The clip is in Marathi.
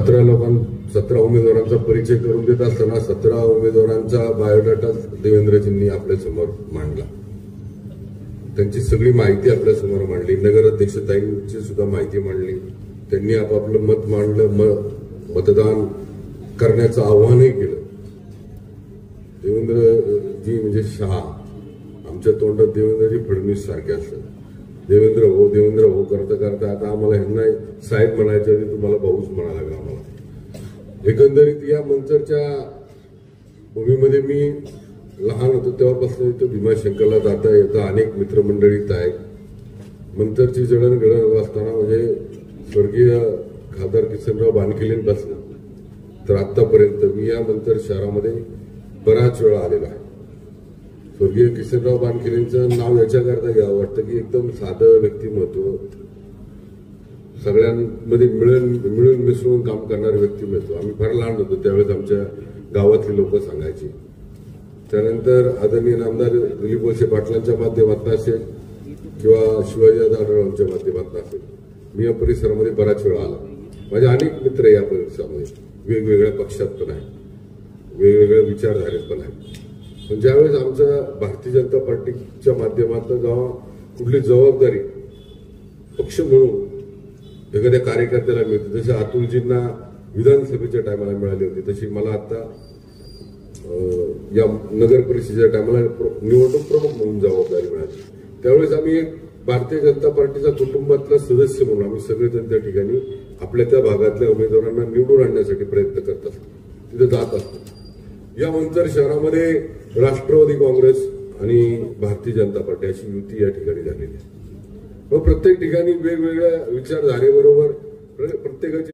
17 उमेदवारांचा परिचय करून देत असताना 17 उमेदवारांचा बायोडाटा देवेंद्रजींनी आपल्या समोर मांडला. त्यांची सगळी माहिती आपल्या समोर मांडली. नगराध्यक्षताईंची सुद्धा माहिती मांडली. त्यांनी आपापलं मत मांडलं. मतदान करण्याचं आव्हानही केलं. देवेंद्रजी म्हणजे शहा, आमच्या तोंडात देवेंद्रजी फडणवीस सारखे असतात. देवेंद्र हो करता करता आता आम्हाला ह्यांना साहेब म्हणायच्या आधी तुम्हाला भाऊच म्हणायला लागला. आम्हाला एकंदरीत या मंचरच्या भूमीमध्ये मी लहान होतो तेव्हापासून इथं भीमाशंकरला जाता येतं अनेक मित्रमंडळी इथं आहेत. मंचरची जडणघडण असताना म्हणजे स्वर्गीय खासदार किसनराव बानखिलेंपासून तर आतापर्यंत मी या मंचर शहरामध्ये बराच वेळा आलेला आहे. स्वर्गीय किसनराव बानखिलेंचं नाव याच्याकरता घ्यावं वाटतं की एकदम साधं व्यक्तिमत्व, सगळ्यांमध्ये मिळून मिसळून काम करणारे व्यक्तिमत्व. आम्ही फार लहान होतो त्यावेळेस आमच्या गावातली लोक सांगायची. त्यानंतर आदरणीय नामदार दिलीप वळसे पाटलांच्या माध्यमातून असेल किंवा शिवाजी आढळरावांच्या माध्यमातून असेल मी या परिसरामध्ये बराच वेळा आला. माझे अनेक मित्र या परिसरामध्ये वेगवेगळ्या पक्षात पण आहे, वेगवेगळ्या विचारधारेत पण आहे. पण ज्यावेळेस आमच्या भारतीय जनता पार्टीच्या माध्यमातून जेव्हा कुठली जबाबदारी पक्ष म्हणून एखाद्या कार्यकर्त्याला मिळते, जसं अतुलजींना विधानसभेच्या टायमाला मिळाली होती तशी मला आता या नगर परिषदेच्या टायमाला निवडणूक प्रमुख म्हणून जबाबदारी मिळाली. त्यावेळेस आम्ही एक भारतीय जनता पार्टीचा कुटुंबातला सदस्य म्हणून आम्ही सगळेजण त्या ठिकाणी आपल्या त्या भागातल्या उमेदवारांना निवडून आणण्यासाठी प्रयत्न करत असतो, तिथे जात असतो. या मंचर शहरामध्ये राष्ट्रवादी काँग्रेस आणि भारतीय जनता पार्टी अशी युती या ठिकाणी झालेली आहे. मग प्रत्येक ठिकाणी वेगवेगळ्या विचारधारेबरोबर प्रत्येकाची